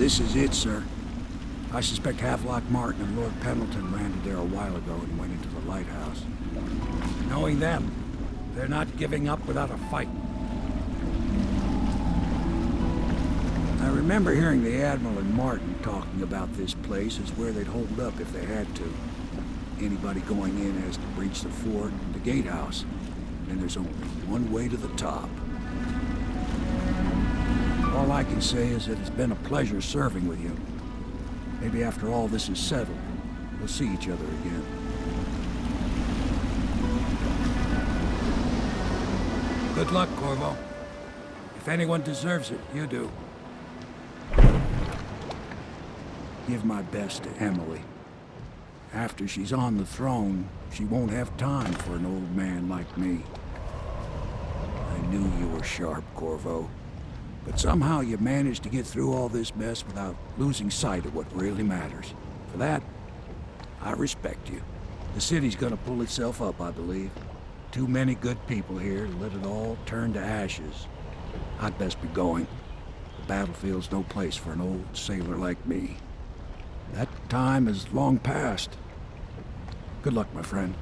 This is it, sir. I suspect Havelock Martin and Lord Pendleton landed there a while ago and went into the lighthouse. Knowing them, they're not giving up without a fight. I remember hearing the Admiral and Martin talking about this place as where they'd hold up if they had to. Anybody going in has to breach the fort, the gatehouse, and there's only one way to the top. All I can say is that it's been a pleasure serving with you. Maybe after all this is settled, we'll see each other again. Good luck, Corvo. If anyone deserves it, you do. Give my best to Emily. After she's on the throne, she won't have time for an old man like me. I knew you were sharp, Corvo. But somehow you managed to get through all this mess without losing sight of what really matters. For that, I respect you. The city's gonna pull itself up, I believe. Too many good people here to let it all turn to ashes. I'd best be going. The battlefield's no place for an old sailor like me. That time is long past. Good luck, my friend.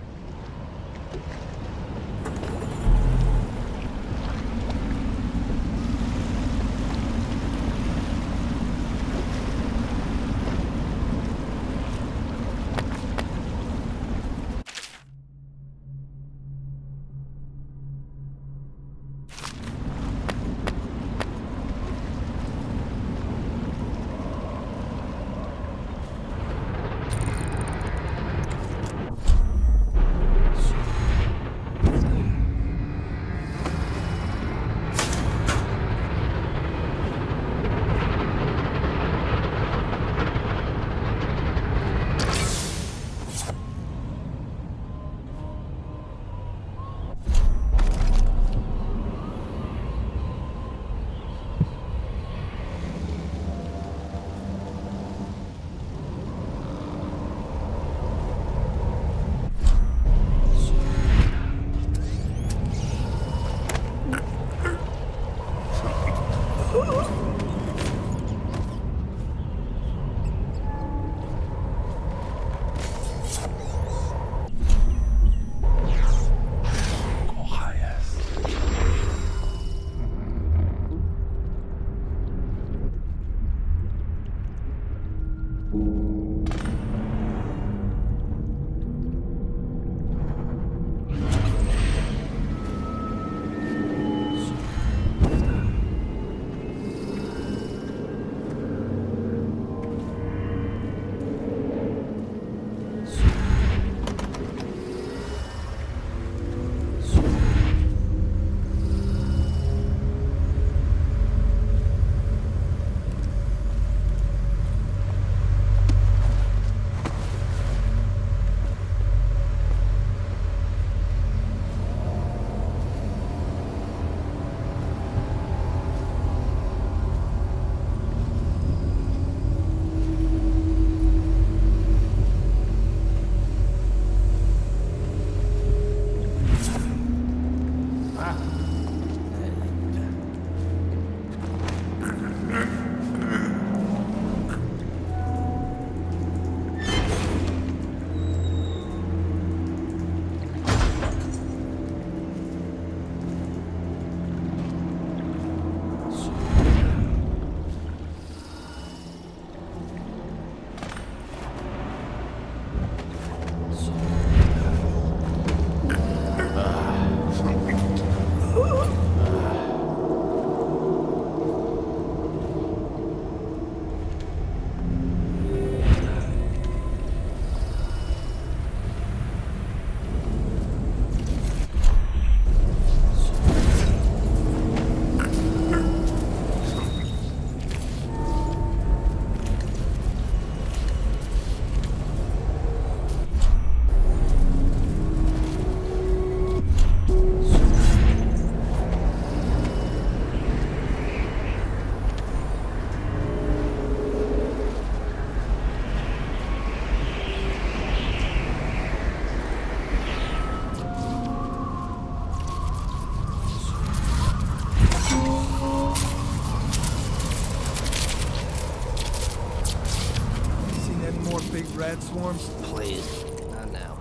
bad swarms? Please, not now.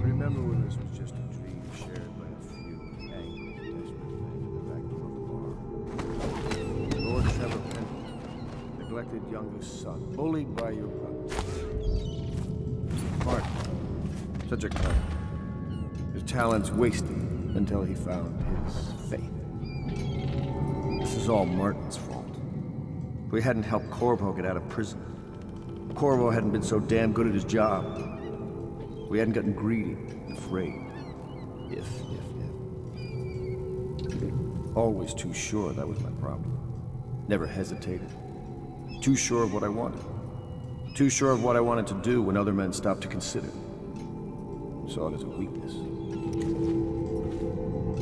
Remember when this was just a dream shared by a few angry, desperate men in the back room of the bar? Lord Trevor Pendleton, neglected youngest son, bullied by your brother. Martin, such a clever. His talents wasted until he found his faith. This is all Martin's fault. If we hadn't helped Corvo get out of prison, Corvo hadn't been so damn good at his job. We hadn't gotten greedy and afraid. If. Always too sure that was my problem. Never hesitated. Too sure of what I wanted. Too sure of what I wanted to do when other men stopped to consider. Saw it as a weakness.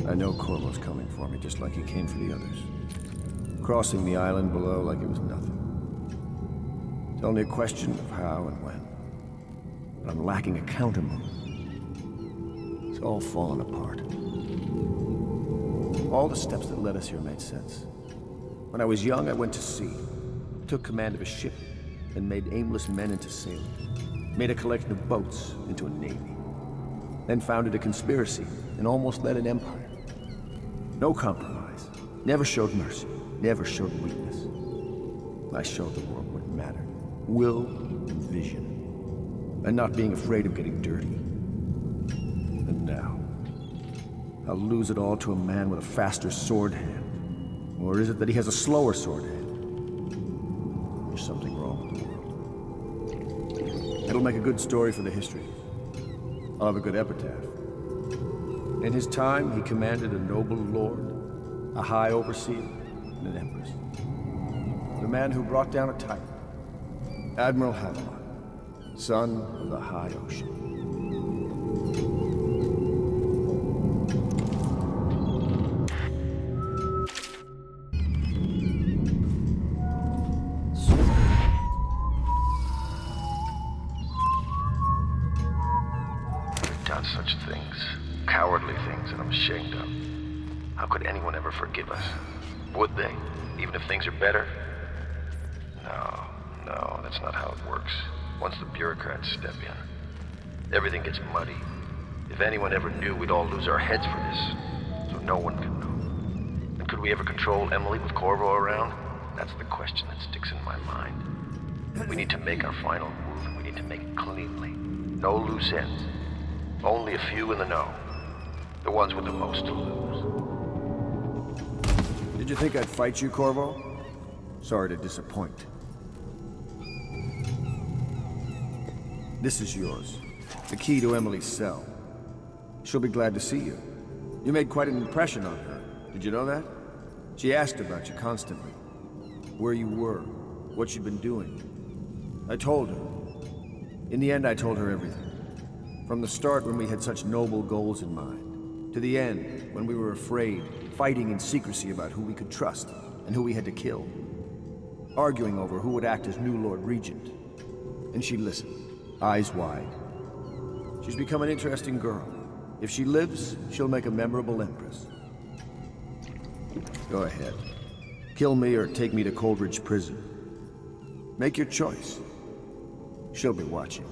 I know Corvo's coming for me just like he came for the others. Crossing the island below like it was nothing. It's only a question of how and when. But I'm lacking a countermove. It's all fallen apart. All the steps that led us here made sense. When I was young, I went to sea, took command of a ship, and made aimless men into sailors. Made a collection of boats into a navy. Then founded a conspiracy and almost led an empire. No compromise. Never showed mercy. Never showed weakness. I showed the world what mattered. Will and vision. And not being afraid of getting dirty. And now, I'll lose it all to a man with a faster sword hand. Or is it that he has a slower sword hand? There's something wrong with the world. It'll make a good story for the history. I'll have a good epitaph. In his time, he commanded a noble lord, a high overseer, and an empress. The man who brought down a tyrant, Admiral Hamelot. Son of the high ocean. We've done such things, cowardly things that I'm ashamed of. How could anyone ever forgive us? Would they? Even if things are better? No, that's not how it works. Once the bureaucrats step in, everything gets muddy. If anyone ever knew, we'd all lose our heads for this. So no one could know. And could we ever control Emily with Corvo around? That's the question that sticks in my mind. We need to make our final move, and we need to make it cleanly. No loose ends. Only a few in the know. The ones with the most to lose. Did you think I'd fight you, Corvo? Sorry to disappoint. This is yours. The key to Emily's cell. She'll be glad to see you. You made quite an impression on her. Did you know that? She asked about you constantly. Where you were, what you'd been doing. I told her. In the end, I told her everything. From the start, when we had such noble goals in mind, to the end, when we were afraid, fighting in secrecy about who we could trust and who we had to kill. Arguing over who would act as new Lord Regent. And she listened. Eyes wide. She's become an interesting girl. If she lives, she'll make a memorable empress. Go ahead. Kill me or take me to Coldridge Prison. Make your choice. She'll be watching.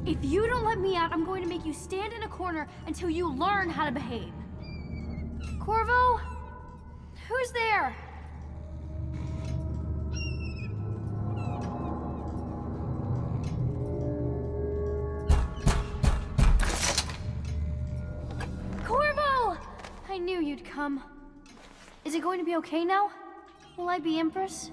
If you don't let me out, I'm going to make you stand in a corner until you learn how to behave. Corvo? Who's there? Corvo! I knew you'd come. Is it going to be okay now? Will I be Empress?